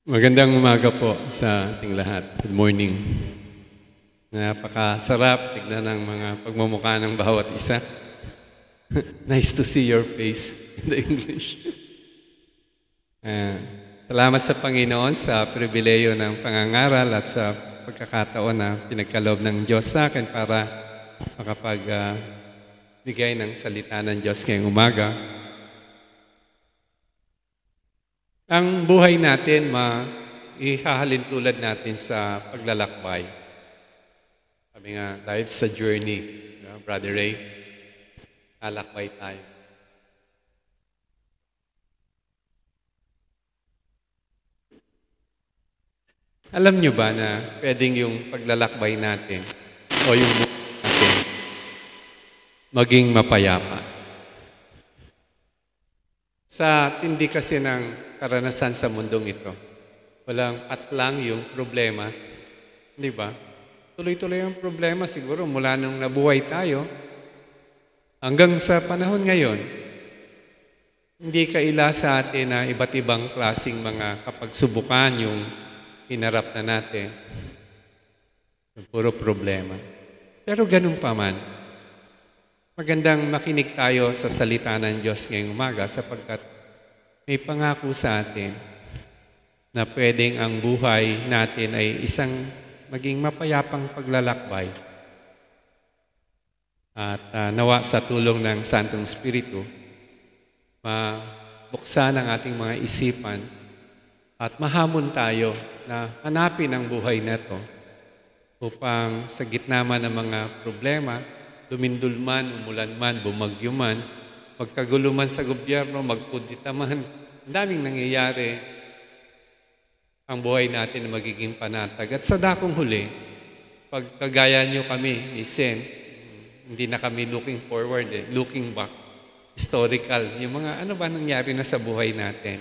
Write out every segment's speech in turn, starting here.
Magandang umaga po sa ating lahat. Good morning. Napakasarap tignan ng mga pagmumukha ng bawat isa. Nice to see your face in the English. Salamat sa Panginoon sa pribileyo ng pangangaral at sa pagkakataon na pinagkaloob ng Diyos sa akin para makapagbigay ng salita ng Diyos ngayong umaga. Ang buhay natin, ihahalin tulad natin sa paglalakbay. Sabi nga, life's a journey. Brother Ray, lalakbay tayo. Alam nyo ba na pwedeng yung paglalakbay natin o yung buhay natin maging mapayapa? Sa tindi kasi ng karanasan sa mundong ito, walang patlang yung problema. Di ba? Tuloy-tuloy ang problema siguro mula nung nabuhay tayo hanggang sa panahon ngayon. Hindi kaila sa atin na iba't ibang klaseng mga kapagsubukan yung hinarap na natin. Puro problema. Pero ganun pa man, magandang makinig tayo sa salita ng Diyos ngayong umaga sapagkat may pangako sa atin na pwedeng ang buhay natin ay isang maging mapayapang paglalakbay. At nawa sa tulong ng Santong Espiritu, mabuksan ang ating mga isipan at mahamon tayo na hanapin ang buhay na ito upang sa gitna man ng mga problema, lumindol man, umulan man, bumagyo man, magkagulo man sa gobyerno, magkudita man, ang daming nangyayari, ang buhay natin na magiging panatag. At sa dakong huli, pagkagaya nyo kami ni Sen, hindi na kami looking forward, looking back, historical, yung mga ano ba nangyari na sa buhay natin.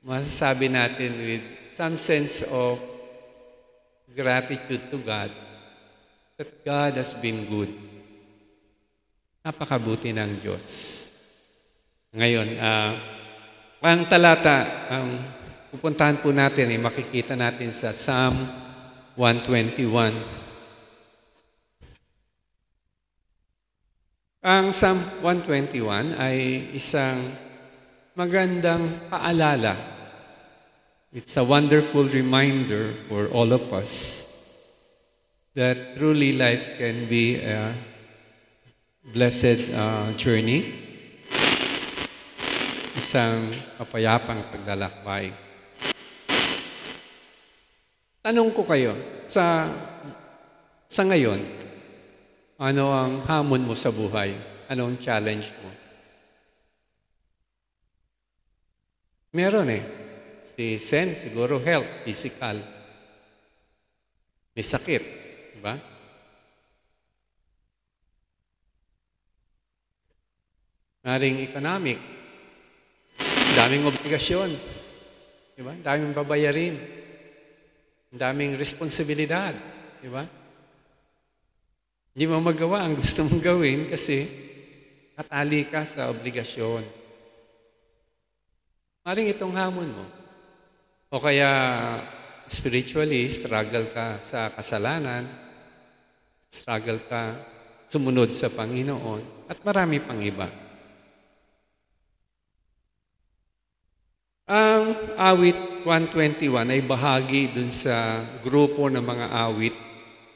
Masasabi natin with some sense of gratitude to God that God has been good. Napakabuti ng Diyos. Ngayon, ang talata, ang pupuntahan po natin ay makikita natin sa Psalm 121. Ang Psalm 121 ay isang magandang paalala. It's a wonderful reminder for all of us that truly life can be a blessed journey, isang mapayapang paglalakbay. Tanong ko kayo, sa ngayon, ano ang hamon mo sa buhay? Ano ang challenge mo? Meron Si Sen, siguro health, physical. May sakit, di ba? Maring economic, daming obligasyon, di ba? Daming babayarin, daming responsibilidad, di ba? Hindi mo magawa ang gusto mong gawin kasi katali ka sa obligasyon. Maring itong hamon mo. O kaya spiritually, struggle ka sa kasalanan, struggle ka sumunod sa Panginoon, at marami pang iba. Ang awit 121 ay bahagi dun sa grupo ng mga awit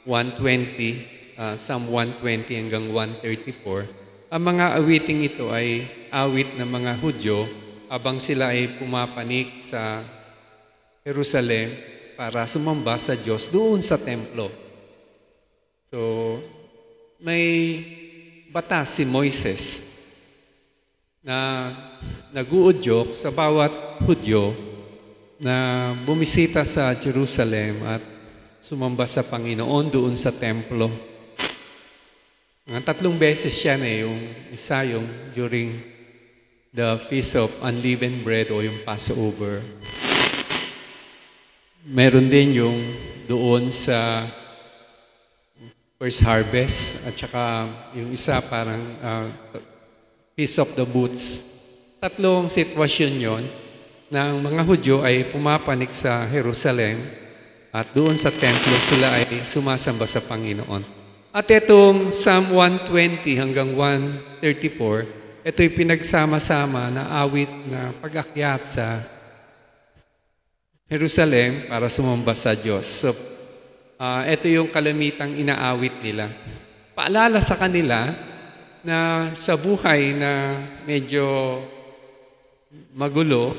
120, Psalm 120 hanggang 134. Ang mga awiting ito ay awit ng mga Hudyo habang sila ay pumapanik sa Jerusalem para sumamba sa Diyos doon sa templo. So, may batas si Moises na nag-uudyok sa bawat Hudyo na bumisita sa Jerusalem at sumamba sa Panginoon doon sa templo. Mga 3 beses siya yung isa yung during the Feast of Unleavened Bread o yung Passover. Meron din yung doon sa First Harvest at saka yung isa parang Feast of the Booths. 3 sitwasyon yon na ang mga Hudyo ay pumapanik sa Jerusalem at doon sa templo sila ay sumasamba sa Panginoon. At itong Psalm 120 hanggang 134, ito'y pinagsama-sama na awit na pag-akyat sa Jerusalem para sumamba sa Diyos. So, ito yung kalamitang inaawit nila. Paalala sa kanila na sa buhay na medyo magulo,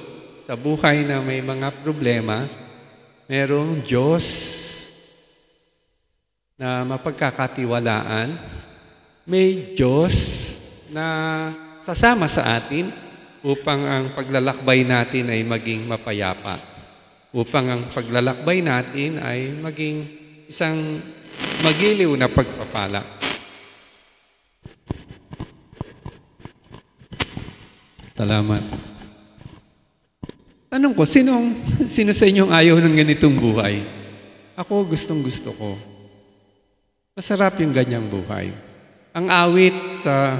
sa buhay na may mga problema, merong Diyos na mapagkakatiwalaan, may Diyos na sasama sa atin upang ang paglalakbay natin ay maging mapayapa, upang ang paglalakbay natin ay maging isang magiliw na pagpapala. Salamat. Tanong ko, sino sa inyong ayaw ng ganitong buhay? Ako, gustong-gusto ko. Masarap yung ganyang buhay. Ang awit sa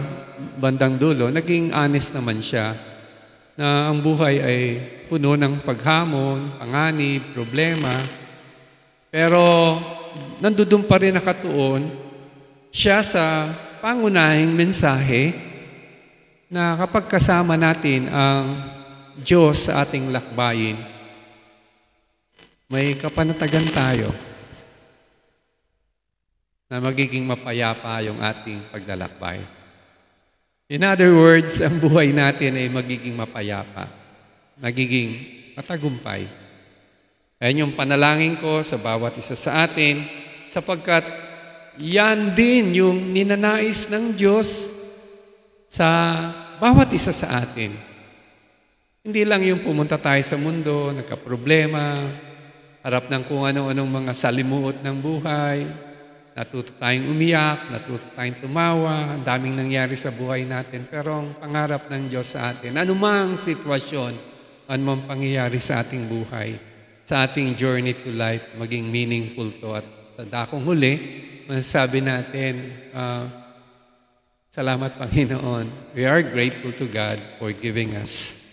bandang dulo, naging honest naman siya na ang buhay ay puno ng paghamon, panganib, problema. Pero nandudun pa rin nakatuon siya sa pangunahing mensahe na kapag kasama natin ang Diyos sa ating lakbayin, may kapanatagan tayo na magiging mapayapa yung ating paglalakbay. In other words, ang buhay natin ay magiging mapayapa, magiging matagumpay. Ayan yung panalangin ko sa bawat isa sa atin, sapagkat yan din yung ninanais ng Diyos sa bawat isa sa atin. Hindi lang yung pumunta tayo sa mundo, nagkaproblema, harap ng kung ano-anong mga salimuot ng buhay, natuto tayong umiyak, natuto tayong tumawa, ang daming nangyari sa buhay natin. Pero ang pangarap ng Diyos sa atin, anumang sitwasyon, anumang pangyayari sa ating buhay, sa ating journey to life, maging meaningful to. At sa dakong huli, masasabi natin, salamat Panginoon. We are grateful to God for giving us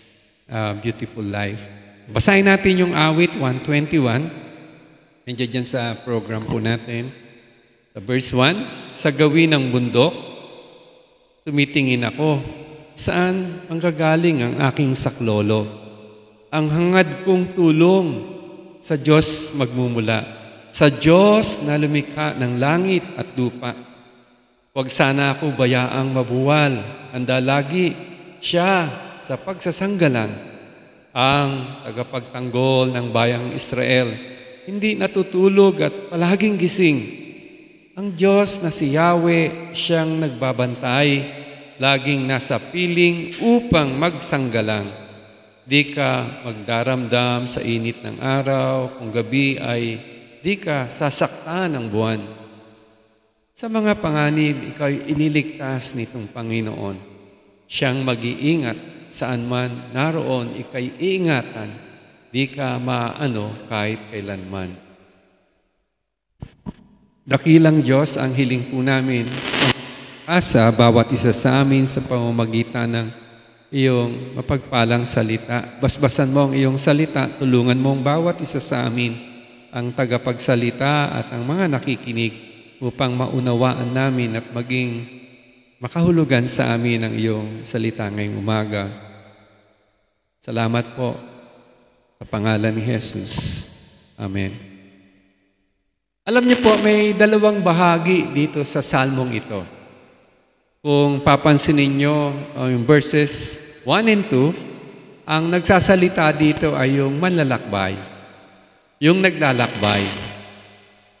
beautiful life. Basahin natin yung awit 121. Nandiyan dyan sa program po natin. Sa verse 1, sa gawin ng bundok, tumitingin ako, saan ang gagaling ang aking saklolo? Ang hangad kong tulong sa Diyos magmumula, sa Diyos na lumikha ng langit at lupa. Huwag sana ako bayaang mabuwal, handa lagi siya sa pagsasanggalang, ang tagapagtanggol ng bayang Israel, hindi natutulog at palaging gising. Ang Diyos na si Yahweh, siyang nagbabantay, laging nasa piling upang magsanggalang. Di ka magdaramdam sa init ng araw, kung gabi ay di ka sasaktan ng buwan. Sa mga panganib, ikaw iniligtas nitong Panginoon. Siyang mag-iingat saan man naroon, ika'y iingatan, di ka maano kahit kailanman. Dakilang Diyos, ang hiling po namin, asa bawat isa sa amin sa pamamagitan ng iyong mapagpalang salita. Basbasan mo ang iyong salita, tulungan mo ang bawat isa sa amin, ang tagapagsalita at ang mga nakikinig, upang maunawaan namin at maging makahulugan sa amin ang iyong salita ngayong umaga. Salamat po sa pangalan ni Jesus. Amen. Alam niyo po, may dalawang bahagi dito sa salmong ito. Kung papansinin niyo yung verses 1 and 2, ang nagsasalita dito ay yung manlalakbay, yung naglalakbay.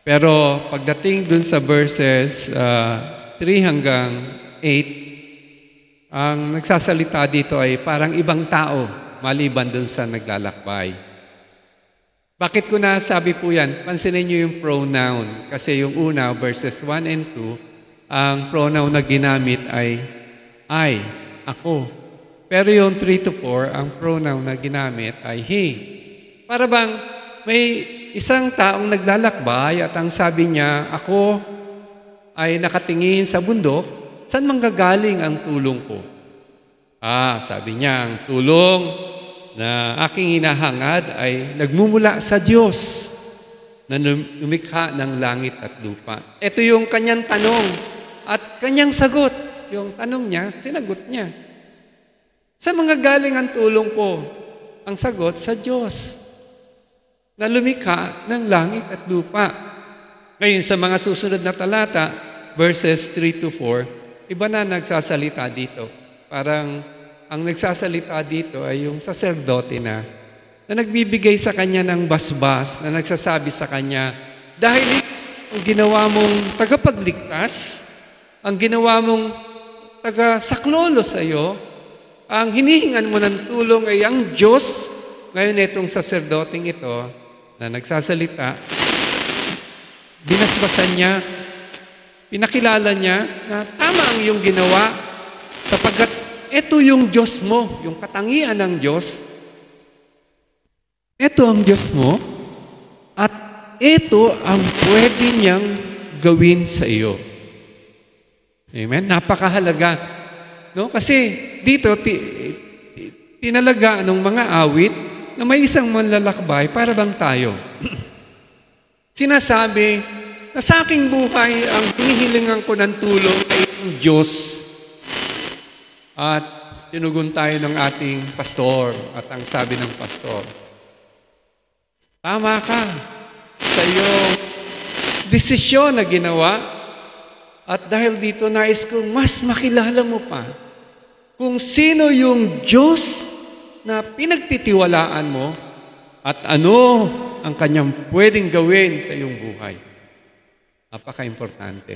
Pero pagdating dun sa verses 3 hanggang 8, ang nagsasalita dito ay parang ibang tao maliban dun sa naglalakbay. Bakit ko nasabi po yan? Pansinin niyo yung pronoun. Kasi yung una, verses 1 and 2, ang pronoun na ginamit ay I, ako. Pero yung 3 to 4, ang pronoun na ginamit ay he. Para bang may isang taong naglalakbay at ang sabi niya, ako ay nakatingin sa bundok, saan manggagaling ang tulong ko? Sabi niya, ang tulong na aking hinahangad ay nagmumula sa Diyos na lumikha ng langit at lupa. Ito yung kanyang tanong at kanyang sagot. Yung tanong niya, sinagot niya. Sa mga galing ang tulong ko, ang sagot sa Diyos na lumikha ng langit at lupa. Ngayon sa mga susunod na talata, verses 3 to 4, iba na nagsasalita dito. Parang ang nagsasalita dito ay yung saserdote na nagbibigay sa kanya ng basbas, na nagsasabi sa kanya, dahil ang ginawa mong tagapagligtas, ang ginawa mong taga-saklolo sa iyo, ang hinihingan mo ng tulong ay ang Diyos. Ngayon itong saserdoteng ito na nagsasalita, binasbasan niya, pinakilala niya na tama ang iyong ginawa sapagkat ito yung Diyos mo, yung katangian ng Diyos. Ito ang Diyos mo at ito ang pwede niyang gawin sa iyo. Amen? Napakahalaga. No? Kasi dito, tinalaga ng mga awit na may isang manlalakbay para bang tayo. Sinasabi na sa aking buhay ang hinihilingan ko ng tulong ay ang Diyos. At tinugon tayo ng ating pastor at ang sabi ng pastor, tama ka sa iyong desisyon na ginawa at dahil dito nais kong mas makilala mo pa kung sino yung Diyos na pinagtitiwalaan mo at ano ang kanyang pwedeng gawin sa iyong buhay. Napaka-importante.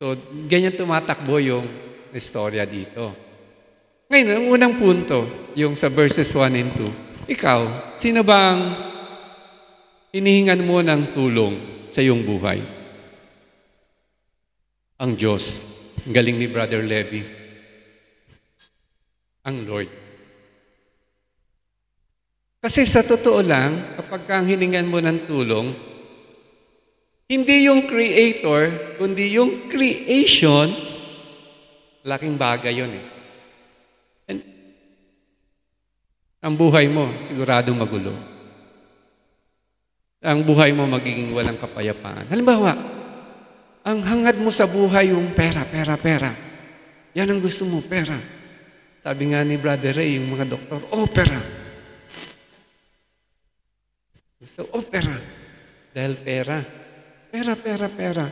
So, ganyan tumatakbo yung istorya dito. Ngayon, ang unang punto, yung sa verses 1 and 2, ikaw, sino bang hinihingan mo ng tulong sa iyong buhay? Ang Diyos. Ang galing ni Brother Levy. Ang Lord. Kasi sa totoo lang, kapag kang hiningan mo ng tulong, hindi yung Creator, kundi yung creation, laking bagay yun eh. And, ang buhay mo, siguradong magulo. Ang buhay mo magiging walang kapayapaan. Halimbawa, ang hangad mo sa buhay yung pera, pera, pera. Yan ang gusto mo, pera. Sabi nga ni Brother Ray, yung mga doktor, opera. Gusto, opera. Dahil pera. Pera, pera, pera.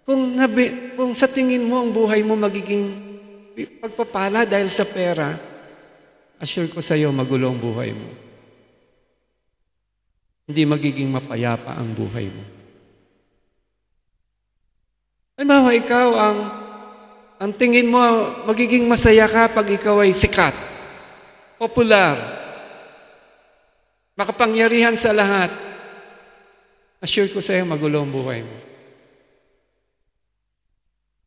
Kung sa tingin mo ang buhay mo magiging pagpapala dahil sa pera, assure ko sa iyo, magulo ang buhay mo. Hindi magiging mapayapa ang buhay mo. Halimbawa, ikaw ang tingin mo magiging masaya ka pag ikaw ay sikat, popular, makapangyarihan sa lahat. Assure ko sa iyo, magulo ang buhay mo.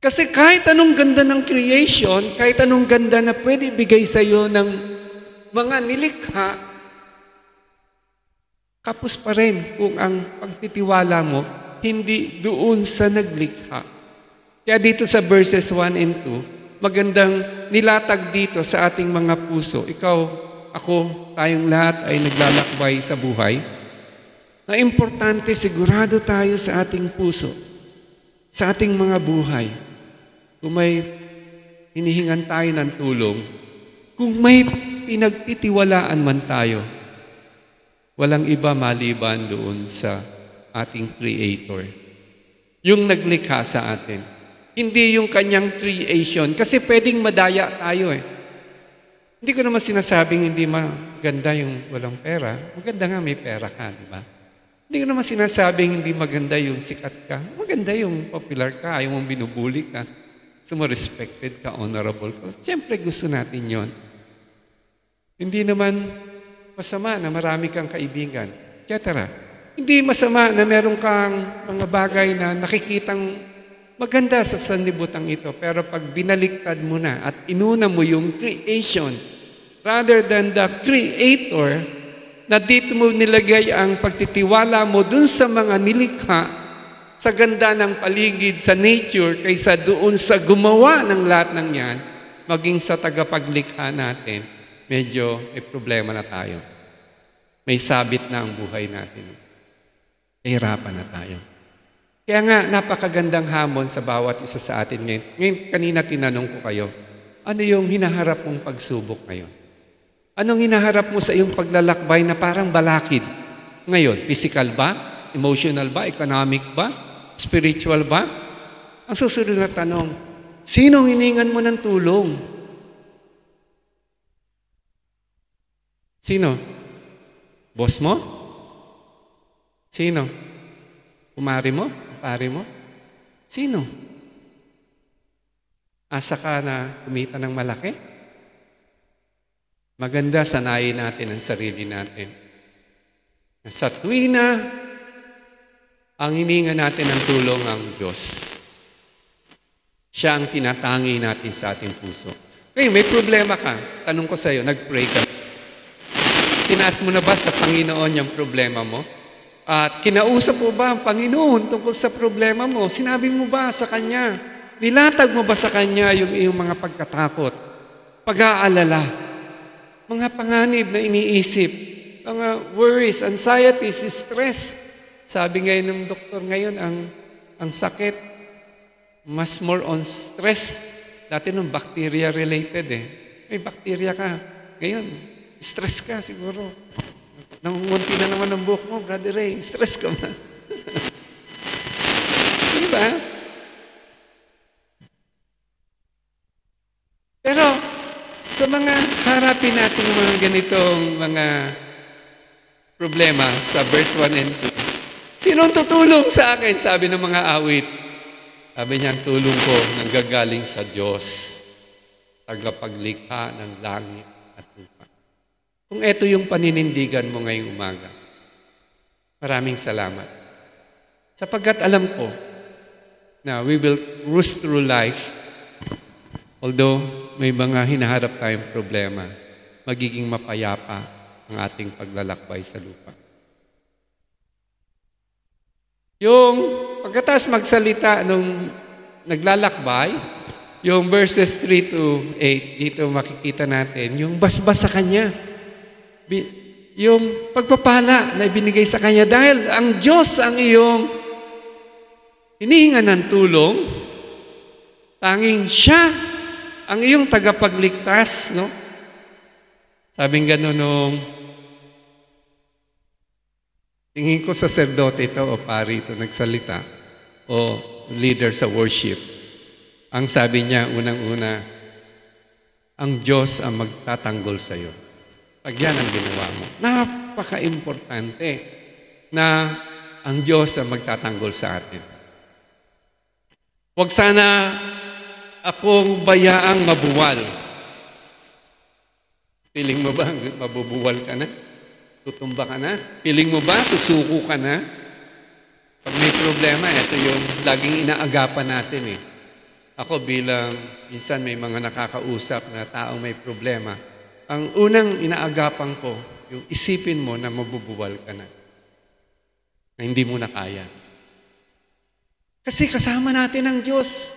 Kasi kahit anong ganda ng creation, kahit anong ganda na pwede bigay sa iyo ng mga nilikha, kapos pa rin kung ang pagtitiwala mo hindi doon sa naglikha. Kaya dito sa verses 1 and 2, magandang nilatag dito sa ating mga puso. Ikaw, ako, tayong lahat ay naglalakbay sa buhay. Na importante, sigurado tayo sa ating puso, sa ating mga buhay. Kung may hinihingan tayo ng tulong, kung may pinagtitiwalaan man tayo, walang iba maliban doon sa ating Creator. Yung naglikha sa atin. Hindi yung kanyang creation. Kasi pwedeng madaya tayo eh. Hindi ko naman sinasabing hindi maganda yung walang pera. Maganda nga may pera ka, di ba? Hindi ko naman sinasabing hindi maganda yung sikat ka. Maganda yung popular ka, ayaw mong binubuli ka. Gusto mo respected ka, honorable ka. Siyempre gusto natin yon. Hindi naman masama na marami kang kaibigan, etc. Hindi masama na meron kang mga bagay na nakikitang maganda sa sanlibutan ito. Pero pag binaliktad mo na at inuna mo yung creation, rather than the Creator, na dito mo nilagay ang pagtitiwala mo dun sa mga nilikha, sa ganda ng paligid, sa nature, kaysa doon sa gumawa ng lahat ng yan, maging sa tagapaglikha natin, medyo may problema na tayo. May sabit na ang buhay natin. Nahirapan na tayo. Kaya nga, napakagandang hamon sa bawat isa sa atin ngayon. Ngayon, kanina tinanong ko kayo, ano yung hinaharap mong pagsubok ngayon? Anong hinaharap mo sa iyong paglalakbay na parang balakid? Ngayon, physical ba? Emotional ba? Economic ba? Spiritual ba? Ang susunod na tanong, sinong hiningan mo ng tulong? Sino? Boss mo? Sino? Kumari mo? Pare mo? Sino? Asa ka na kumita ng malaki? Maganda sanayin natin ang sarili natin. Sa tuwina, ang hininga natin ng tulong ang Diyos. Siya ang tinatangi natin sa ating puso. Okay, may problema ka. Tanong ko sa iyo, nag-pray ka. Tinaas mo na ba sa Panginoon yung problema mo? At kinausap mo ba ang Panginoon tungkol sa problema mo? Sinabi mo ba sa Kanya? Nilatag mo ba sa Kanya yung iyong mga pagkatakot? Pag-aalala? Mga panganib na iniisip? Mga worries, anxieties, stress? Sabi ngayon ng doktor ngayon, ang sakit, mas more on stress. Dati nung bacteria-related May bacteria ka. Ngayon, stress ka siguro. Nangungunti na naman ang buhok mo, Brother Ray. Stress ka ba? Diba? Pero, sa mga harapin natin mga ganitong mga problema sa verse 1 and 2, sinong tutulong sa akin? Sabi ng mga awit. Sabi niya, ang tulong ko nanggagaling sa Diyos, tagapaglikha ng langit at lupa. Kung ito yung paninindigan mo ngayong umaga, maraming salamat. Sapagkat alam ko na we will cruise through life, although may mga hinaharap tayong problema, magiging mapayapa ang ating paglalakbay sa lupa. Yung pagkatapos magsalita nung naglalakbay, yung verses 3 to 8, dito makikita natin, yung basbas sa Kanya. Yung pagpapala na ibinigay sa Kanya dahil ang Diyos ang iyong hinihingan ng tulong, tanging Siya ang iyong tagapagligtas, no? Sabing gano'n nung tingin ko saserdote ito o pari ito nagsalita o leader sa worship. Ang sabi niya, unang-una, ang Diyos ang magtatanggol sa iyo. Pag yan ang ginawa mo, napaka-importante na ang Diyos ang magtatanggol sa atin. Huwag sana akong bayaang mabuwal. Piling mo ba mabubuwal ka na? Tutumba ka na? Piling mo ba susuko ka na? Pag may problema, ito yung laging inaagapan natin Ako bilang, minsan may mga nakakausap na taong may problema, ang unang inaagapan ko, yung isipin mo na mabubuwal ka na hindi mo na kaya. Kasi kasama natin ang Diyos.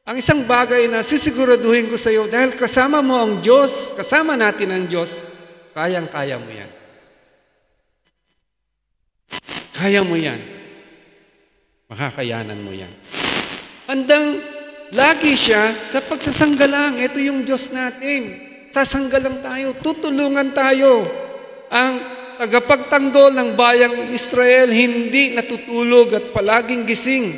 Ang isang bagay na sisiguraduhin ko sa iyo, dahil kasama mo ang Diyos, kasama natin ang Diyos, kayang-kaya mo yan. Kaya mo yan. Makakayanan mo yan. Handang lagi siya sa pagsasanggalang. Ito yung Diyos natin. Sasanggalang tayo, tutulungan tayo. Ang tagapagtanggol ng bayang Israel hindi natutulog at palaging gising.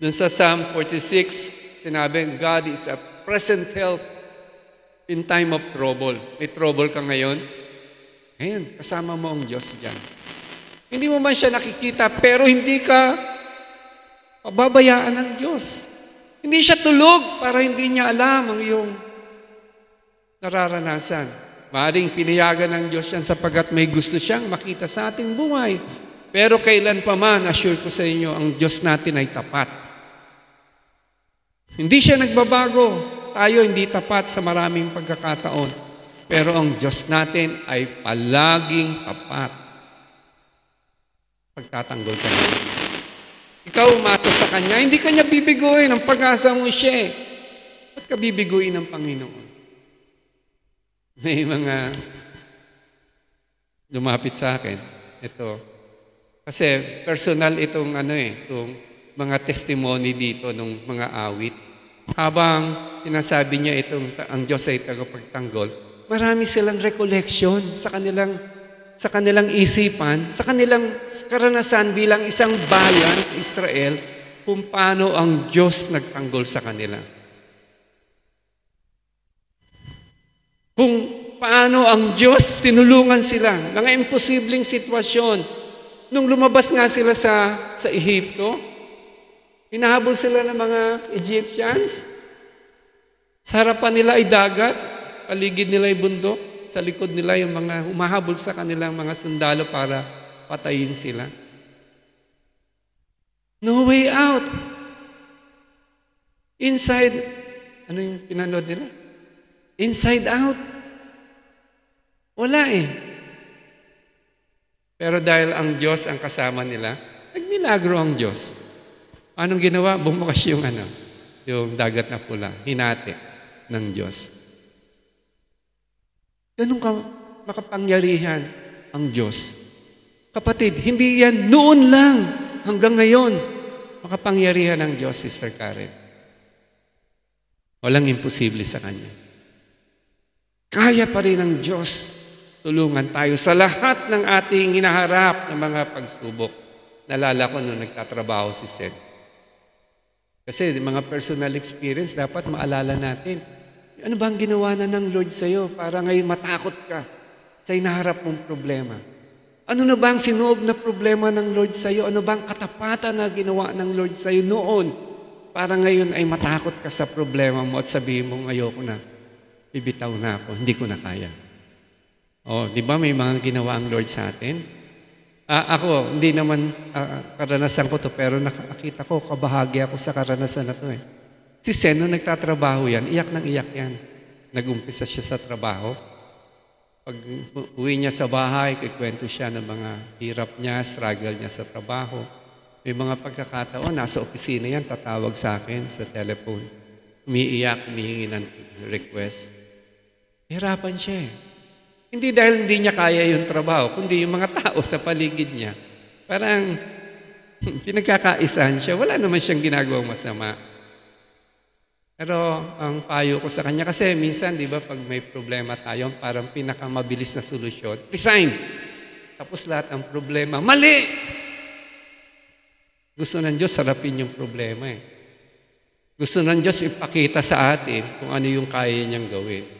Doon sa Psalm 46, sinabi, God is a present help in time of trouble. May trouble ka ngayon? Ngayon, kasama mo ang Diyos dyan. Hindi mo man siya nakikita, pero hindi ka pababayaan ng Diyos. Hindi siya tulog para hindi niya alam ang iyong nararanasan. Maaaring pinayagan ng Diyos yan sapagkat may gusto siyang makita sa ating buhay. Pero kailan pa man, assure ko sa inyo, ang Diyos natin ay tapat. Hindi siya nagbabago. Tayo hindi tapat sa maraming pagkakataon. Pero ang Diyos natin ay palaging tapat. Pagtatanggol ka niya. Ikaw umata sa Kanya, hindi Kanya bibiguin ang pag-asa mo siya. Ba't ka bibiguin ng Panginoon? May mga lumapit sa akin. Ito. Kasi personal itong itong mga testimony dito ng mga awit. Habang sinasabi niya ang Diyos ay tagapagtanggol, marami silang recollection sa kanilang isipan, sa kanilang karanasan bilang isang bayan, Israel, kung paano ang Diyos nagtanggol sa kanila. Kung paano ang Diyos tinulungan sila, mga imposibleng sitwasyon. Nung lumabas nga sila sa Ehipto, hinahabol sila ng mga Egyptians. Sa harapan nila ay dagat, paligid nila ay bundok, sa likod nila yung mga humahabol sa kanilang mga sundalo para patayin sila. No way out. Inside, ano yung pinanood nila? Inside out. Wala eh. Pero dahil ang Diyos ang kasama nila, nagmilagro ang Diyos. Anong ginawa? Bumukas yung dagat na pula. Hinati ng Diyos. Ganun ka makapangyarihan ang Diyos. Kapatid, hindi yan noon lang hanggang ngayon makapangyarihan ang Diyos, Sister Karen. Walang imposible sa Kanya. Kaya pa rin ng Diyos tulungan tayo sa lahat ng ating hinaharap ng mga pagsubok. Nalala ko nung nagtatrabaho si Sen. Kasi mga personal experience, dapat maalala natin. Ano ba ang ginawa na ng Lord sa'yo para ngayon matakot ka sa hinaharap mong problema? Ano na ba ang sinuog na problema ng Lord sa'yo? Ano ba ang katapatan na ginawa ng Lord sa'yo noon para ngayon ay matakot ka sa problema mo at sabihin mo, ayoko na. Bibitaw na ako, hindi ko na kaya. Di ba may mga ginawa ang Lord sa atin? Ako, hindi naman karanasan ko to, pero nakakita ko, kabahagi ako sa karanasan na to eh. Si Sen, nung nagtatrabaho yan, iyak ng iyak yan. Nag-umpisa siya sa trabaho. Pag uwi niya sa bahay, kikwento siya ng mga hirap niya, struggle niya sa trabaho. May mga pagkakataon, nasa opisina yan, tatawag sa akin sa telephone. Umiiyak, humihingi ng request. Hirapan siya eh. Hindi dahil hindi niya kaya yung trabaho, kundi yung mga tao sa paligid niya. Parang pinagkakaisahan siya. Wala naman siyang ginagawang masama. Pero ang payo ko sa kanya, kasi minsan, di ba, pag may problema tayo, parang pinakamabilis na solusyon, resign. Tapos lahat ng problema, mali! Gusto ng Diyos, sarapin yung problema eh. Gusto ng Diyos ipakita sa atin kung ano yung kaya niyang gawin.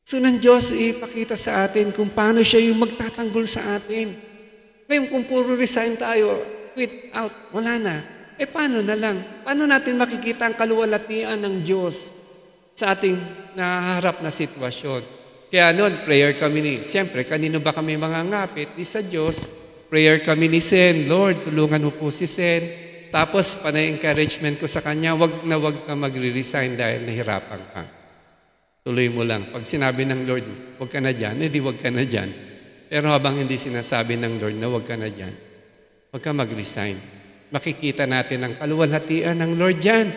Gusto ng Diyos ipakita sa atin kung paano siya yung magtatanggol sa atin. Ngayon kung puro resign tayo, quit out, wala na. Paano na lang? Paano natin makikita ang kaluwalhatian ng Diyos sa ating naharap na sitwasyon? Kaya noon, prayer kami siyempre, kanino ba kami mangangapit? Di sa Diyos, prayer kami ni Sen, Lord, tulungan mo po si Sen. Tapos, pana-encouragement ko sa kanya, wag ka magre-resign dahil nahirapan ka. Tuloy mo lang. Pag sinabi ng Lord, wag ka na dyan, hindi wag ka na dyan. Pero habang hindi sinasabi ng Lord na wag ka na dyan, wag ka mag-resign. Makikita natin ang kaluwalhatian ng Lord dyan.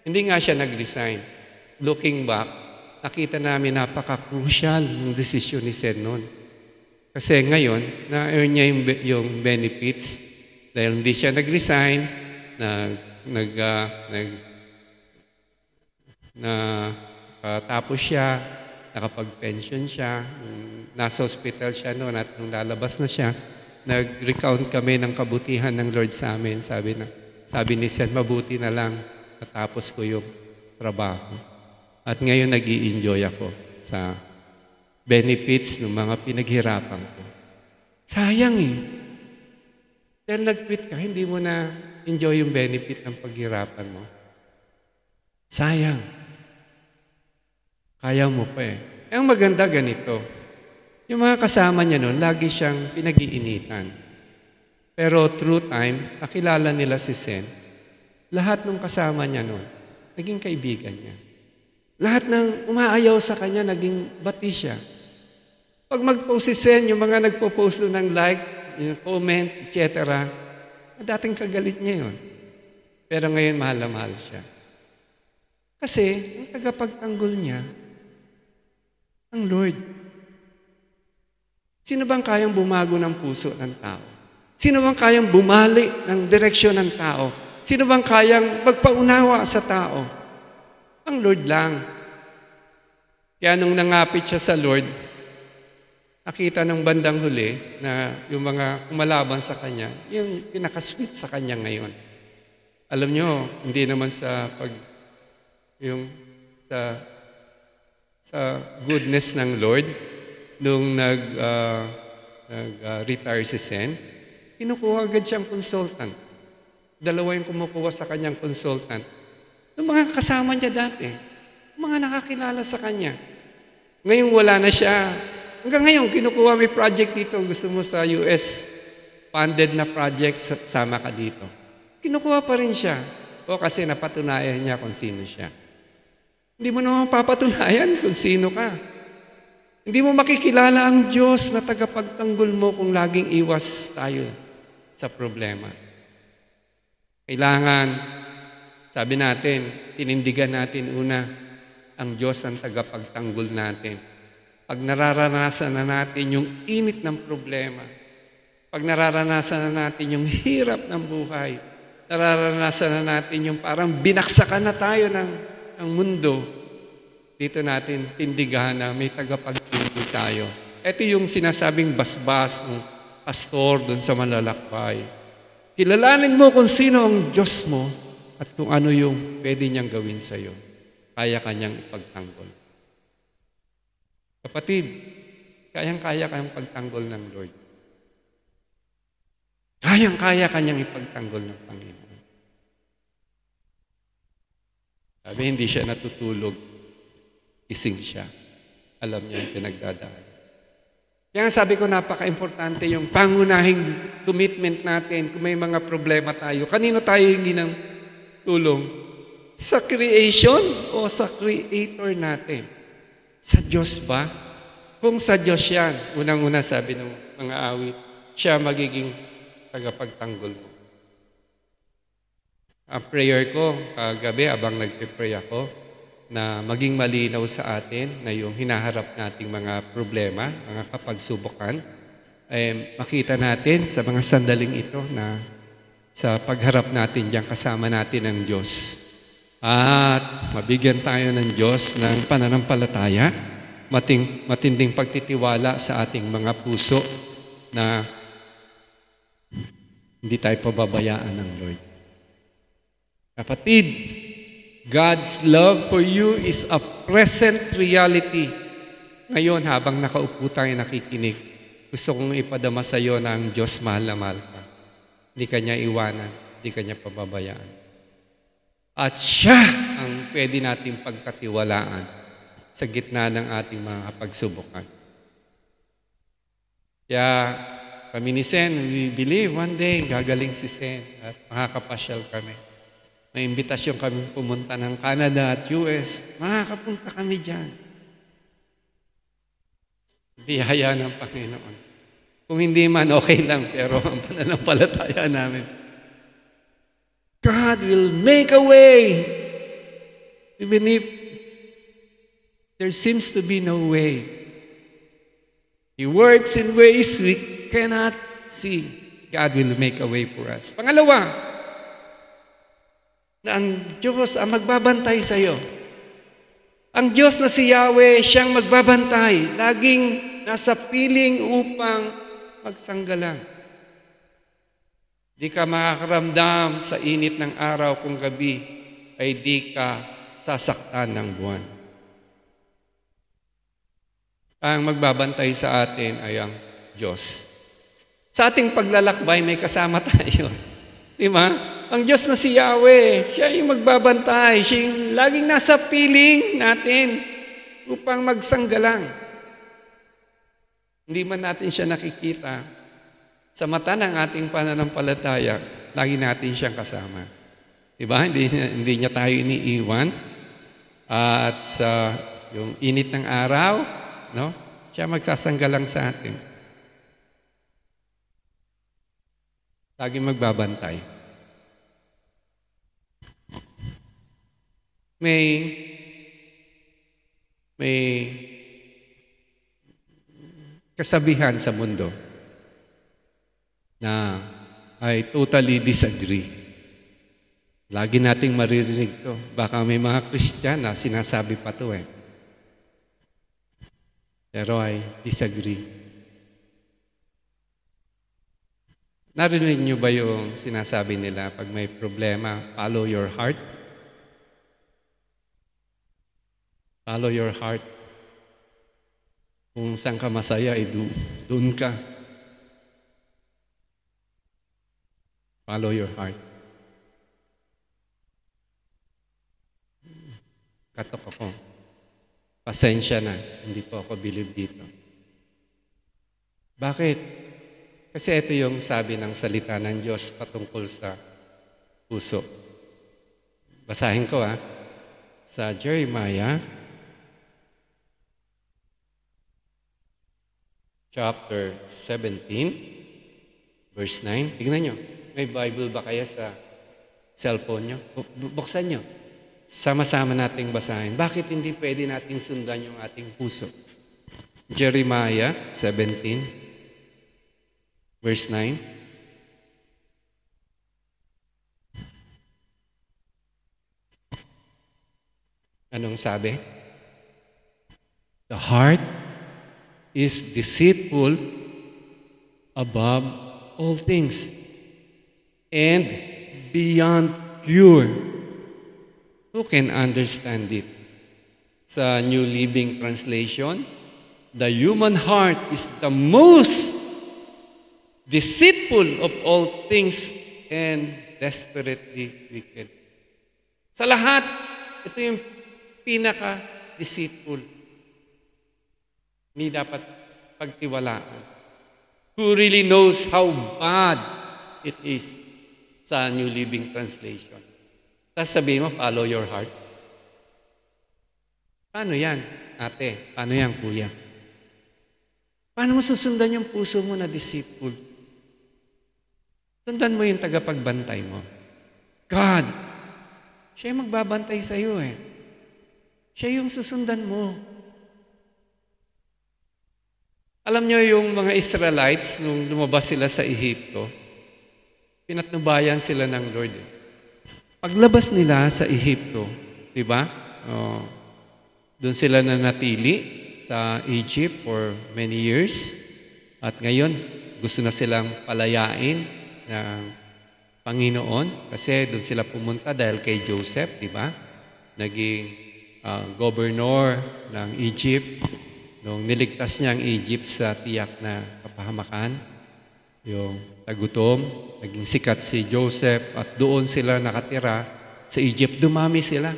Hindi nga siya nag-resign. Looking back, nakita namin napaka-crucial ng desisyon ni Sen noon. Kasi ngayon, na-earn niya yung benefits dahil hindi siya nag-resign, tapos siya, nakapag-pension siya, nasa hospital siya noon at nung lalabas na siya, nag-recount kami ng kabutihan ng Lord sa amin. Sabi ni Sen, mabuti na lang natapos ko yung trabaho. At ngayon nag-i-enjoy ako sa benefits ng mga pinaghirapan ko. Sayang eh. Dahil nag-quit ka, hindi mo na enjoy yung benefit ng paghirapan mo. Sayang. Kaya mo pa eh. Ang maganda ganito, yung mga kasama niya noon, lagi siyang pinag-iinitan. Pero through time, nakilala nila si Sen. Lahat ng kasama niya noon, naging kaibigan niya. Lahat ng umaayaw sa kanya, naging bati siya. Pag mag-post si Sen, yung mga nagpo-post doon ng like, yung comment, etc., dating kagalit niya yun. Pero ngayon, mahal na mahal siya. Kasi, ang tagapagtanggol niya, Ang Lord. Sino bang kayang bumago ng puso ng tao? Sino bang kayang bumali ng direksyon ng tao? Sino bang kayang magpaunawa sa tao? Ang Lord lang. Kaya nung nangapit siya sa Lord, nakita ng bandang huli na yung mga kumalaban sa kanya, yung pinakasweet sa kanya ngayon. Alam nyo, hindi naman sa goodness ng Lord, nung nag-retire si Sen, kinukuha agad siyang consultant. Dalawa yung kumukuha sa kanyang consultant. Yung mga kasama niya dati, mga nakakilala sa kanya. Ngayon wala na siya. Hanggang ngayon, kinukuha may project dito. Gusto mo sa US, funded na project, sama ka dito. Kinukuha pa rin siya. O kasi napatunayan niya kung sino siya. Hindi mo naman papatunayan kung sino ka. Hindi mo makikilala ang Diyos na tagapagtanggol mo kung laging iwas tayo sa problema. Kailangan, sabi natin, tinindigan natin una, ang Diyos ang tagapagtanggol natin. Pag nararanasan na natin yung init ng problema, pag nararanasan na natin yung hirap ng buhay, nararanasan na natin yung parang binaksakan na tayo ng mundo, dito natin tindigahan na may tagapagtanggol tayo. Ito yung sinasabing basbas ng pastor doon sa malalakbay. Kilalanin mo kung sino ang Diyos mo at kung ano yung pwede niyang gawin sa iyo. Kaya kanyang ipagtanggol. Kapatid, kayang-kaya kayang pagtanggol ng Lord. Kayang-kaya kanyang ipagtanggol ng Panginoon. Sabi, hindi siya natutulog. Ising siya. Alam niya yung pinagdadaan. Kaya sabi ko, napaka-importante yung pangunahing commitment natin kung may mga problema tayo. Kanino tayo hindi ng tulong? Sa creation o sa creator natin? Sa Diyos ba? Kung sa Diyos yan, unang-una sabi ng mga awit, siya magiging tagapagtanggol mo. Ang prayer ko, kagabi, abang nagpe-pray ako, na maging malinaw sa atin na yung hinaharap nating mga problema, mga kapagsubukan, makita natin sa mga sandaling ito na sa pagharap natin diyan kasama natin ang Diyos. At mabigyan tayo ng Diyos ng pananampalataya, matinding pagtitiwala sa ating mga puso na hindi tayo pababayaan ng Lord. Kapatid, God's love for you is a present reality. Ngayon, habang nakaupo tayo nakikinig, gusto kong ipadama sa iyo na ang Diyos mahal na mahal ka. Hindi ka niya iwanan, hindi ka niya pababayaan. At siya ang pwede nating pagkatiwalaan sa gitna ng ating mga pagsubukan. Kaya kami ni Sen, we believe one day gagaling si Sen at makakapasyal kami. May imbitasyon kami pumunta ng Canada at US. Makakapunta kami dyan. Biyaya ng Panginoon. Kung hindi man, okay lang. Pero ang pananampalataya namin, God will make a way. Even if there seems to be no way. He works in ways we cannot see. God will make a way for us. Pangalawa, na ang Diyos ang magbabantay sa iyo. Ang Diyos na si Yahweh, siyang magbabantay. Laging nasa piling upang magsanggalang. Di ka makakaramdam sa init ng araw kung gabi ay di ka sasaktan ng buwan. Ang magbabantay sa atin ay ang Diyos. Sa ating paglalakbay, may kasama tayo. Di ba? Ang Diyos na si Yahweh, siya yung magbabantay, siya yung laging nasa piling natin upang magsanggalang. Hindi man natin siya nakikita, sa mata ng ating pananampalataya, lagi natin siyang kasama. Diba? Hindi niya tayo iniiwan. At sa yung init ng araw, no? Siya magsasanggalang sa atin. Lagi magbabantay. May kasabihan sa mundo na I totally disagree. Lagi nating maririnig to. Baka may mga Christian na sinasabi pa to eh. Pero I disagree. Narinig niyo ba yung sinasabi nila pag may problema, follow your heart? Follow your heart. Kung saan ka masaya, doon ka. Follow your heart. Katok ako. Pasensya na, hindi po ako believe dito. Bakit? Kasi ito yung sabi ng salita ng Diyos patungkol sa puso. Basahin ko sa Jeremiah chapter 17, verse 9. Tingnan nyo. May Bible ba kaya sa cellphone nyo? Buksan nyo. Sama-sama nating basahin. Bakit hindi pwede nating sundan yung ating puso? Jeremiah 17, verse 9. Anong sabi? The heart is deceitful above all things and beyond cure. Who can understand it? Sa New Living Translation, the human heart is the most deceitful of all things and desperately wicked. Sa lahat, ito yung pinaka-deceitful. Hindi dapat pagtiwalaan. Who really knows how bad it is? Sa New Living Translation. Tapos sabihin mo, follow your heart. Paano yan, ate? Paano yan, kuya? Paano mo susundan yung puso mo na deceitful? Sundan mo yung tagapagbantay mo. God, siya yung magbabantay sa iyo eh. Siya yung susundan mo. Alam niyo yung mga Israelites, nung lumabas sila sa Ehipto, pinatnubayan sila ng Lord. Paglabas nila sa Ehipto, di ba? Doon sila nanatili sa Egypt for many years. At ngayon, gusto na silang palayain ng Panginoon kasi doon sila pumunta dahil kay Joseph, di ba? Naging governor ng Egypt. Nung niligtas niya ang Egypt sa tiyak na kapahamakan, yung tagutom, naging sikat si Joseph at doon sila nakatira sa Egypt. Dumami sila.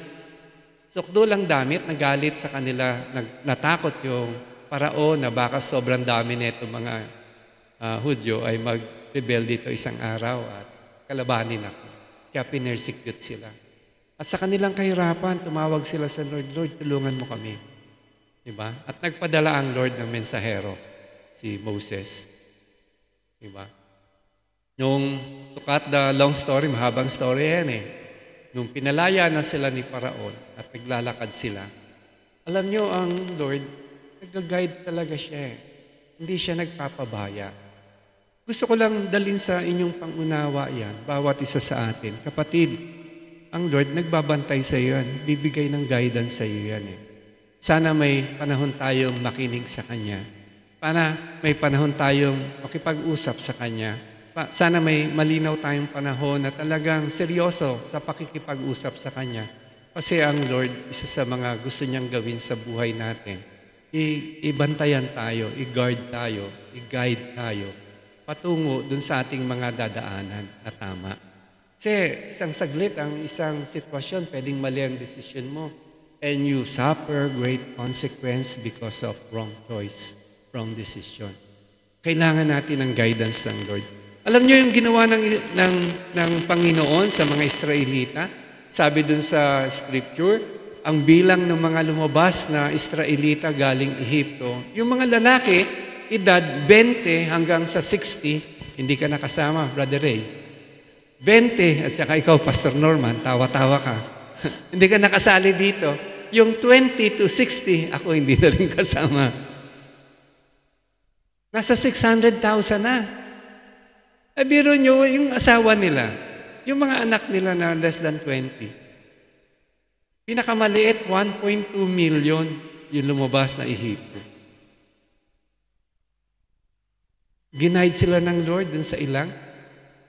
Sukdo lang damit, nagalit sa kanila, natakot yung Paraon na baka sobrang dami nito mga Hudyo ay mag-rebel dito isang araw at kalabanin ako. Kaya pinersecute sila. At sa kanilang kahirapan, tumawag sila sa Lord, Lord, tulungan mo kami. Diba? At nagpadala ang Lord ng mensahero, si Moses. Diba? Nung, to cut the long story, mahabang story yan eh. Nung pinalaya na sila ni Paraon at naglalakad sila, alam nyo ang Lord, nag-guide talaga siya eh. Hindi siya nagpapabaya. Gusto ko lang dalhin sa inyong pangunawa yan, bawat isa sa atin. Kapatid, ang Lord nagbabantay sa iyo yan, bibigay ng guidance sa iyo yan eh. Sana may panahon tayong makinig sa Kanya. Sana may panahon tayong makipag-usap sa Kanya. Sana may malinaw tayong panahon na talagang seryoso sa pakikipag-usap sa Kanya. Kasi ang Lord, isa sa mga gusto niyang gawin sa buhay natin, ibantayan tayo, i-guard tayo, i-guide tayo, patungo dun sa ating mga dadaanan na tama. Kasi isang saglit, ang isang sitwasyon, pwedeng mali ang desisyon mo. And you suffer great consequence because of wrong choice, wrong decision. Kailangan natin ng guidance ng Lord. Alam niyo yung ginawa ng Panginoon sa mga Israelita? Sabi dun sa scripture, ang bilang ng mga lumabas na Israelita galing Ehipto, yung mga lalaki, edad 20 hanggang sa 60, hindi ka nakasama, Brother Ray. 20, at saka ikaw, Pastor Norman, tawa-tawa ka. Hindi ka nakasali dito. Yung 20 to 60, ako hindi na rin kasama. Nasa 600,000 na. Biro nyo, yung asawa nila, yung mga anak nila na less than 20, pinakamaliit, 1.2 million yung lumabas na ihipo. Ginaid sila ng Lord dun sa ilang.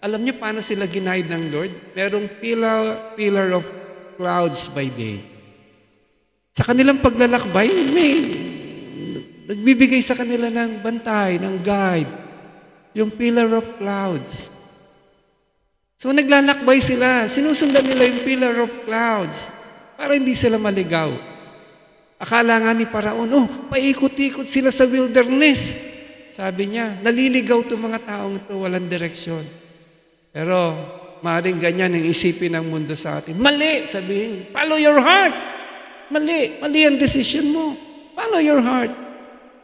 Alam niyo paano sila ginaid ng Lord? Merong pillar of clouds by day. Sa kanilang paglalakbay, may nagbibigay sa kanila ng bantay, ng guide. Yung pillar of clouds. So naglalakbay sila. Sinusundan nila yung pillar of clouds para hindi sila maligaw. Akala nga ni Paraon, paikot-ikot sila sa wilderness. Sabi niya, naliligaw itong mga taong ito, walang direksyon. Pero maaaring ganyan ang isipin ng mundo sa atin. Mali, sabihin, follow your heart. Mali ang decision mo. Follow your heart.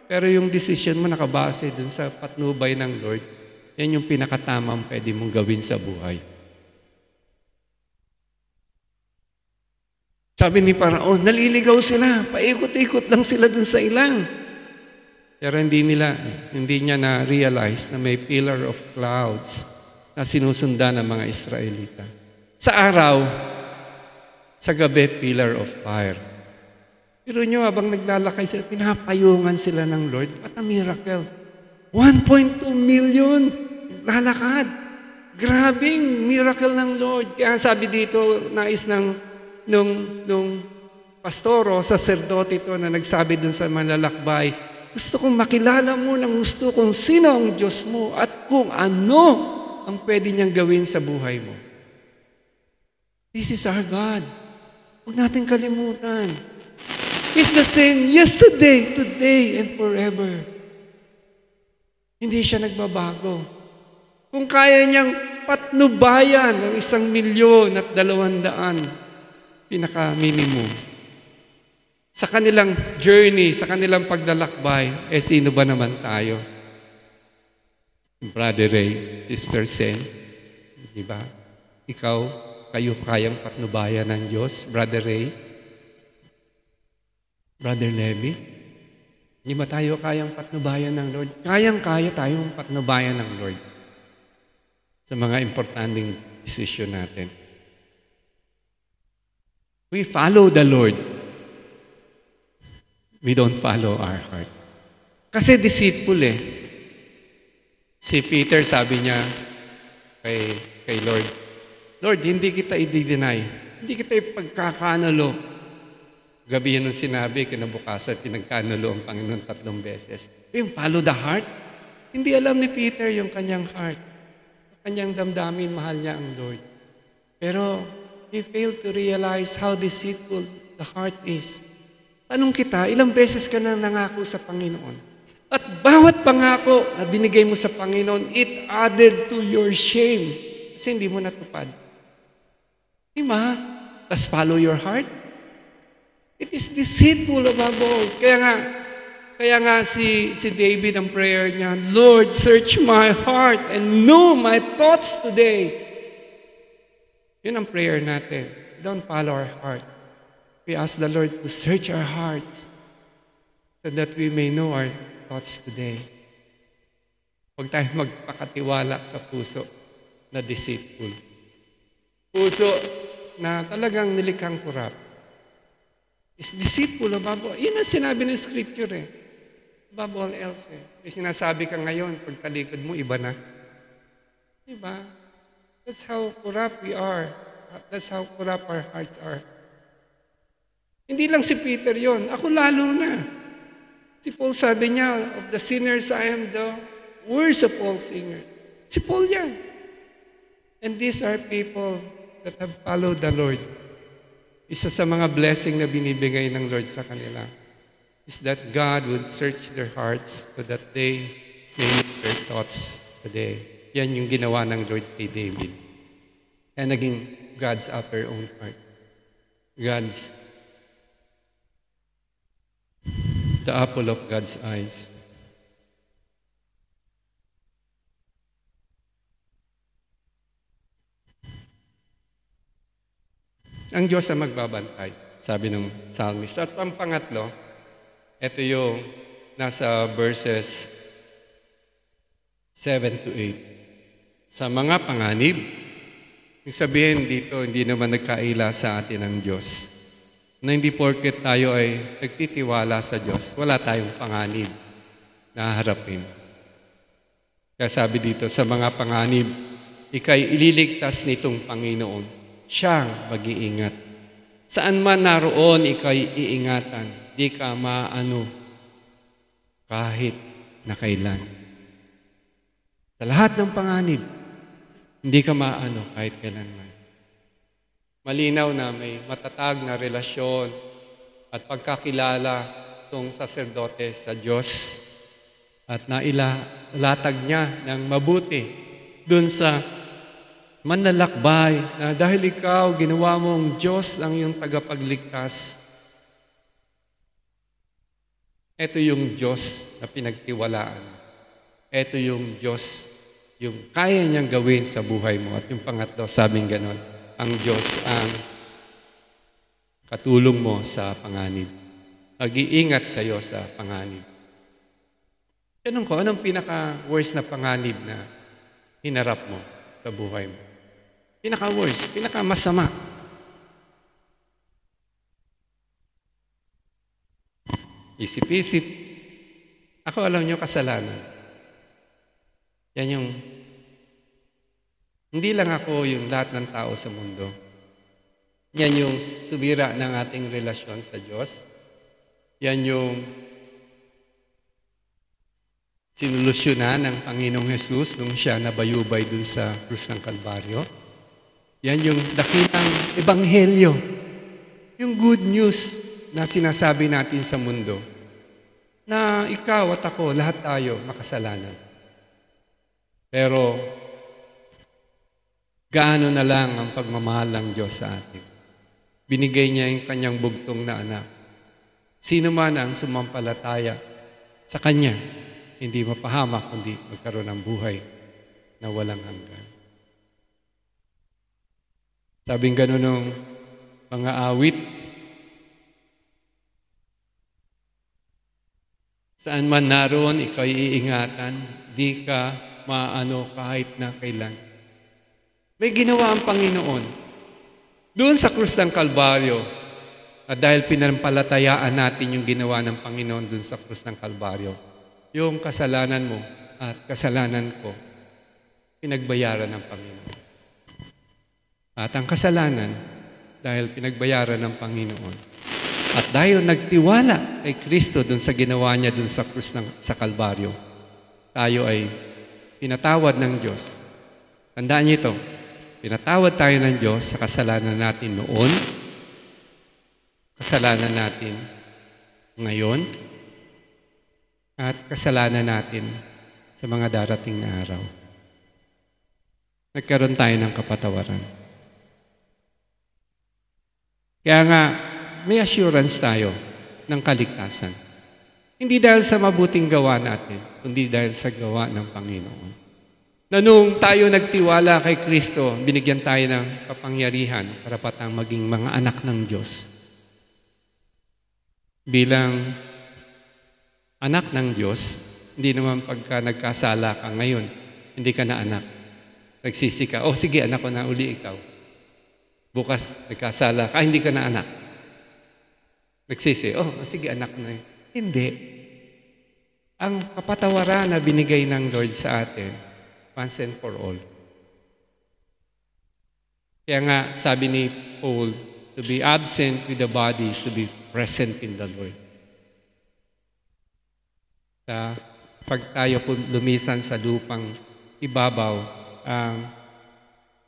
Pero yung decision mo nakabase dun sa patnubay ng Lord, yan yung pinakatamang pwede mong gawin sa buhay. Sabi ni Paraon, naliligaw sila, paikot-ikot lang sila dun sa ilang. Pero hindi niya na-realize na may pillar of clouds na sinusundan ng mga Israelita. Sa araw, sa gabi, pillar of fire. Pero nyo, habang naglalakay sila, pinapayungan sila ng Lord. What a miracle. 1.2 million lalakad. Grabing miracle ng Lord. Kaya sabi dito, nais nung pastoro, saserdote ito na nagsabi dun sa manlalakbay, gusto kong makilala mo ng gusto kung sino ang Diyos mo at kung ano ang pwede niyang gawin sa buhay mo. This is our God. Huwag natin kalimutan. He's the same yesterday, today, and forever. Hindi siya nagbabago. Kung kaya niyang patnubayan ng 1,200,000, pinaka-minimum. Sa kanilang journey, sa kanilang paglalakbay, sino ba naman tayo? Brother Ray, Sister Sen, di ba? Kayo kayang patnubayan ng Diyos, Brother Ray? Brother Levi? Hindi ba tayo kayang patnubayan ng Lord? Kayang-kaya tayong patnubayan ng Lord sa mga importanteng desisyon natin. We follow the Lord. We don't follow our heart. Kasi deceitful eh. Si Peter sabi niya kay Lord, Lord, hindi kita i-deny. Hindi kita ipagkakanalo. Gabi yan nung sinabi, kinabukasan, pinagkanalo ang Panginoon 3 beses. Yung follow the heart. Hindi alam ni Peter yung kanyang heart. Kanyang damdamin, mahal niya ang Lord. Pero he failed to realize how deceitful the heart is. Tanong kita, ilang beses ka na nangako sa Panginoon? At bawat pangako na binigay mo sa Panginoon, it added to your shame. Kasi hindi mo natupad. Diba? Let's follow your heart. It is deceitful above all. Kaya nga si David ang prayer niya, Lord, search my heart and know my thoughts today. Yun ang prayer natin. Don't follow our heart. We ask the Lord to search our hearts so that we may know our thoughts today. Huwag tayo magpakatiwala sa puso na deceitful. Puso na talagang nilikhang kurap. Is deceitful above all. Yun ang sinabi ng Scripture eh. Above all else eh. May sinasabi ka ngayon, pagtalikod mo, iba na. Diba? That's how corrupt we are. That's how corrupt our hearts are. Hindi lang si Peter yon, ako lalo na. Si Paul sabi niya, of the sinners, I am the worst of all sinners. Si Paul yan. And these are people that have followed the Lord. Isa sa mga blessing na binibigay ng Lord sa kanila is that God would search their hearts so that they may know their thoughts today. Yan yung ginawa ng Lord kay David. Kaya naging God's after own heart. God's the apple of God's eyes. Ang Diyos ang magbabantay, sabi ng psalmist. At ang pangatlo, ito yung nasa verses 7 to 8. Sa mga panganib, yung sabihin dito, hindi naman nagkaila sa atin ang Diyos. Na hindi porket tayo ay nagtitiwala sa Diyos, wala tayong panganib na harapin. Kaya sabi dito, sa mga panganib, ika'y ililigtas nitong Panginoon. Siyang mag-iingat. Saan man naroon, ika'y iingatan. Di ka maano kahit na kailan. Sa lahat ng panganib, hindi ka maano kahit kailanman. Malinaw na may matatag na relasyon at pagkakilala itong saserdote sa Diyos at nailatag niya ng mabuti dun sa manlalakbay na dahil ikaw ginawa mong Diyos ang iyong tagapagligtas. Ito yung Diyos na pinagtiwalaan. Ito yung Diyos, yung kaya niyang gawin sa buhay mo. At yung pangatlo, sabing ganon, ang Diyos ang katulong mo sa panganib. Mag-iingat sa iyo sa panganib. Tanong ko, anong pinaka-worst na panganib na hinarap mo sa buhay mo? Pinaka-worst, pinaka-masama. Isip-isip. Ako, alam niyo, kasalanan. Yan yung, hindi lang ako yung lahat ng tao sa mundo. Yan yung sumira ng ating relasyon sa Diyos. Yan yung sinolusyonan ng Panginoong Hesus nung siya nabayubay dun sa krus ng Kalbaryo. Yan yung dakilang ebanghelyo. Yung good news na sinasabi natin sa mundo. Na ikaw at ako, lahat tayo makasalanan. Pero gaano na lang ang pagmamahal ng Diyos sa atin. Binigay niya yung kanyang bugtong na anak. Sino man ang sumampalataya sa kanya, hindi mapahamak, kundi magkaroon ng buhay na walang hanggan. Sabing gano'n ng mga awit, saan man naroon, ikaw iingatan, di ka maano kahit na kailan. May ginawa ang Panginoon. Doon sa krus ng Kalbaryo, at dahil pinampalatayaan natin yung ginawa ng Panginoon doon sa krus ng Kalbaryo, yung kasalanan mo at kasalanan ko, pinagbayaran ng Panginoon. At ang kasalanan, dahil pinagbayaran ng Panginoon, at dahil nagtiwala kay Kristo doon sa ginawa niya doon sa krus sa Kalbaryo, tayo ay pinatawad ng Diyos. Tandaan niyo ito, pinatawad tayo ng Diyos sa kasalanan natin noon, kasalanan natin ngayon, at kasalanan natin sa mga darating na araw. Nagkaroon tayo ng kapatawaran. Kaya nga, may assurance tayo ng kaligtasan. Hindi dahil sa mabuting gawa natin, kundi dahil sa gawa ng Panginoon. Na nung tayo nagtiwala kay Kristo, binigyan tayo ng kapangyarihan, karapatang maging mga anak ng Diyos. Bilang anak ng Diyos, hindi naman pagka nagkasala ka ngayon, hindi ka na anak. Nagsisi ka, oh sige anak ko na uli ikaw. Bukas nagkasala ka, hindi ka na anak. Nagsisi, oh sige anak na. Hindi. Ang kapatawaran na binigay ng Lord sa atin, once and for all. Kaya nga, sabi ni Paul, to be absent with the body is to be present in the Lord. Pag tayo lumisan sa lupang ibabaw, ang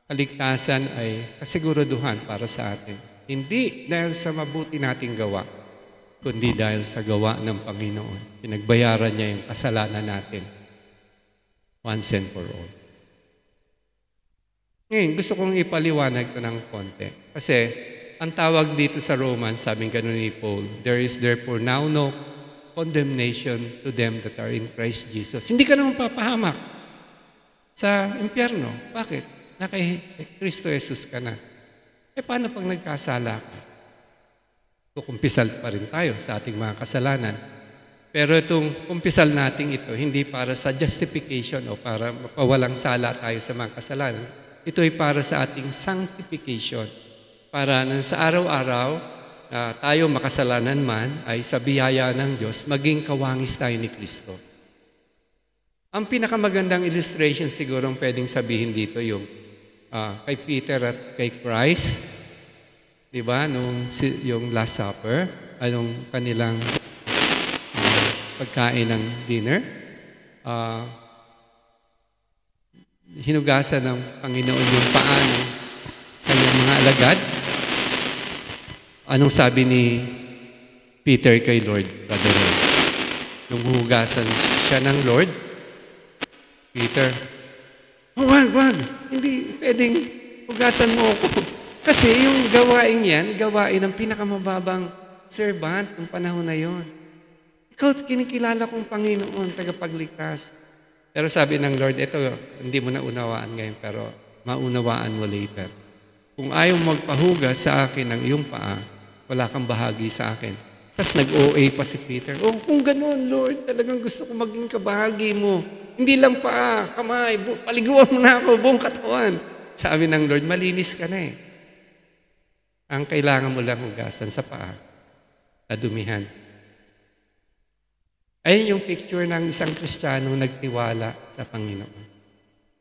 kaligtasan ay kasiguraduhan para sa atin. Hindi dahil sa mabuti nating gawa, kundi dahil sa gawa ng Panginoon. Pinagbayaran niya yung kasalanan natin once and for all. Ngayon, gusto kong ipaliwanag ko ng konti. Kasi, ang tawag dito sa Romans, sabing ganun ni Paul, there is therefore now no condemnation to them that are in Christ Jesus. Hindi ka naman papahamak sa impyerno. Bakit? Na kay Kristo Jesus ka na. Paano pag nagkasala ka? Kukumpisal pa rin tayo sa ating mga kasalanan. Pero itong kumpisal natin ito, hindi para sa justification o para mapawalang sala tayo sa mga kasalanan. Ito ay para sa ating sanctification. Para nang sa araw-araw, tayo makasalanan man, ay sa biyaya ng Diyos, maging kawangis tayo ni Kristo. Ang pinakamagandang illustration siguro ang pwedeng sabihin dito yung kay Peter at kay Christ. Diba? Yung Last Supper, anong kanilang pagkain ng dinner. Hinugasan ng Panginoon yung paa ng kanyang mga alagad. Anong sabi ni Peter kay Lord, Brother Ron? Nung hugasan siya ng Lord, Peter, wag, hindi pwedeng hugasan mo ako. Kasi yung gawain yan, gawain ng pinakamababang servant ng panahon na yon. Ikaw, kinikilala kong Panginoon, tagapagligtas. Pero sabi ng Lord, ito, hindi mo na unawaan ngayon, pero maunawaan mo later. Kung ayaw magpahugas sa akin ng iyong paa, wala kang bahagi sa akin. Tapos nag-OA pa si Peter, kung gano'n, Lord, talagang gusto ko maging kabahagi mo. Hindi lang paa, kamay, paliguan mo na ako, buong katawan. Sabi ng Lord, malinis ka na eh. Ang kailangan mo lang hugasan sa paa, nadumihan. Ayun yung picture ng isang Kristiyanong nagtiwala sa Panginoon.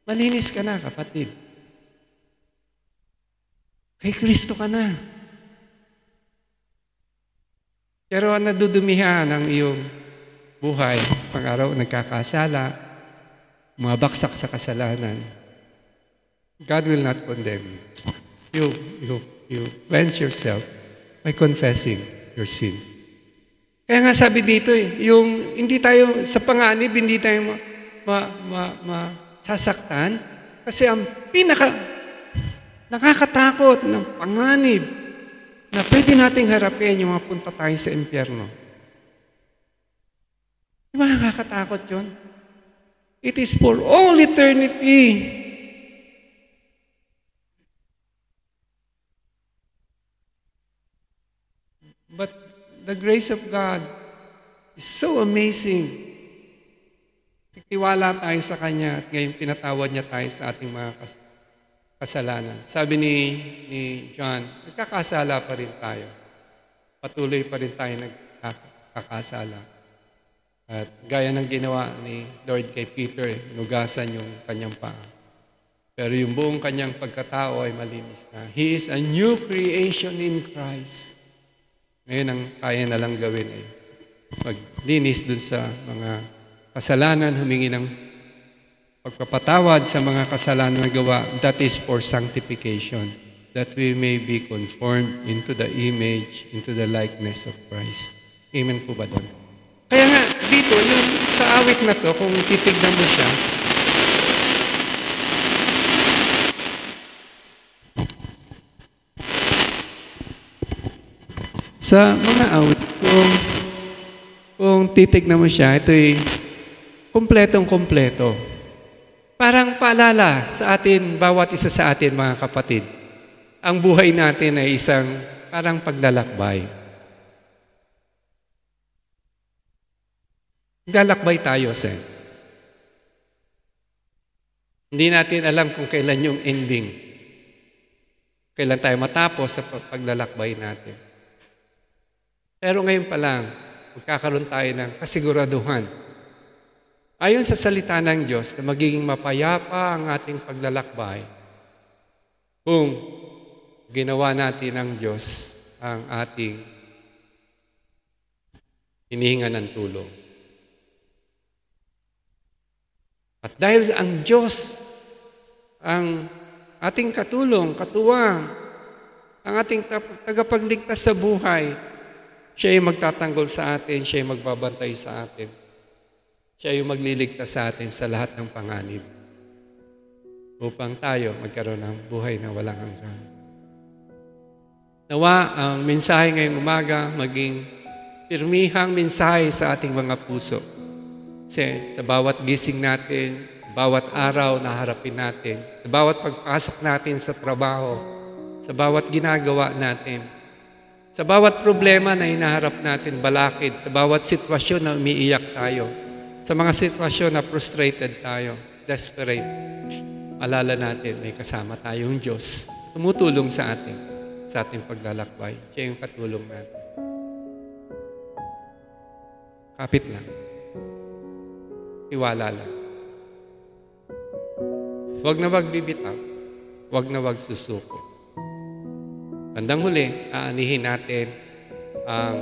Malinis ka na, kapatid. Kay Kristo ka na. Pero nadudumihan ang iyong buhay, pang-araw nagkakasala, mabaksak sa kasalanan. God will not condemn you. You cleanse yourself by confessing your sins. Kaya nga sabi dito yung hindi tayo sa panganib, hindi tayo sasaktan kasi ang nakakatakot ng panganib na pwede nating harapin yung mapunta tayo sa impyerno. Di ba nakakatakot yun? It is for all eternity. But the grace of God is so amazing. Tiwala tayo sa Kanya at ngayon pinatawad niya tayo sa ating mga kasalanan. Sabi ni John, nagkakasala pa rin tayo. Patuloy pa rin tayo nagkakasala. At gaya ng ginawa ni Lord kay Peter, nugasan yung kanyang paa. Pero yung buong kanyang pagkatao ay malinis na. He is a new creation in Christ. Ngayon, ang kaya na lang gawin ay maglinis dun sa mga kasalanan, humingi ng pagpapatawad sa mga kasalanan na gawa. That is for sanctification, that we may be conformed into the image, into the likeness of Christ. Amen po ba doon? Kaya nga, dito, yung sa awit na to, kung titignan mo siya, sa mga awit, kung titignan mo siya, ito'y kumpletong-kumpleto. Parang paalala sa atin, bawat isa sa atin, mga kapatid. Ang buhay natin ay isang parang paglalakbay. Lalakbay tayo, Sen. Hindi natin alam kung kailan yung ending. Kailan tayo matapos sa paglalakbay natin. Pero ngayon pa lang, magkakaroon tayo ng kasiguraduhan. Ayon sa salita ng Diyos na magiging mapayapa ang ating paglalakbay kung ginawa natin ng Diyos ang ating hinihingan ng tulong. At dahil ang Diyos ang ating katulong, katuwang, ang ating tagapagligtas sa buhay, siya yung magtatanggol sa atin, siya yung magbabantay sa atin. Siya yung magliligtas sa atin sa lahat ng panganib upang tayo magkaroon ng buhay na walang hanggan. Nawa ang mensahe ngayong umaga maging pirmihang mensahe sa ating mga puso. Kasi sa bawat gising natin, bawat araw na harapin natin, sa bawat pagpasok natin sa trabaho, sa bawat ginagawa natin, Sa bawat problema na hinaharap natin, balakid, sa bawat sitwasyon na umiiyak tayo, sa mga sitwasyon na frustrated tayo, desperate, alala natin, may kasama tayong Diyos. Tumutulong sa ating paglalakbay. Siya yung katulong natin. Kapit lang. Tiwala lang. Huwag na wag bibitaw. Huwag na wag susuko. Bandang huli, aanihin natin ang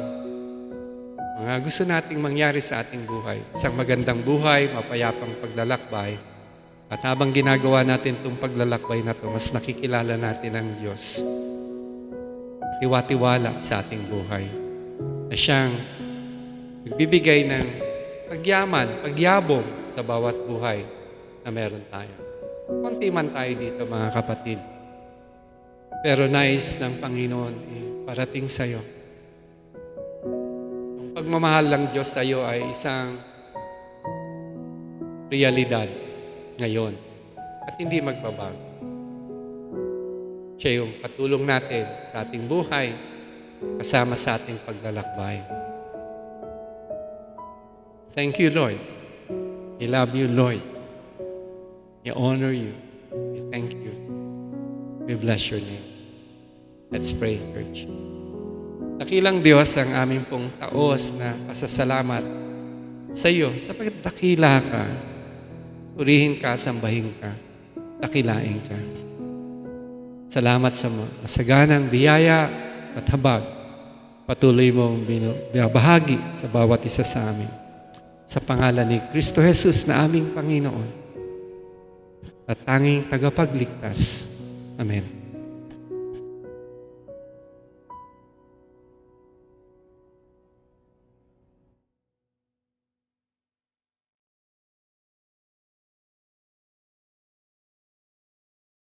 mga gusto nating mangyari sa ating buhay. Isang magandang buhay, mapayapang paglalakbay. At habang ginagawa natin itong paglalakbay na ito, mas nakikilala natin ang Diyos. Tiwa-tiwala sa ating buhay. Na siyang nagbibigay ng pagyaman, pagyabong sa bawat buhay na meron tayo. Konti man tayo dito, mga kapatid. Pero nais ng Panginoon parating sa iyo. Ang pagmamahal ng Diyos sa iyo ay isang realidad ngayon at hindi magbabago. Siya yung patulong natin sa ating buhay kasama sa ating paglalakbay. Thank you, Lord. I love you, Lord. I honor you. I thank you. We bless your name. Let's pray, church. Dakilang Diyos ang aming pong taos na pasasalamat sa iyo sapagkat dakila ka. Purihin ka, sambahin ka, dakilain ka. Salamat sa masaganang biyaya at habag. Patuloy mong binabahagi sa bawat isa sa amin. Sa pangalan ni Kristo Jesus na aming Panginoon at tanging tagapagligtas. Amen.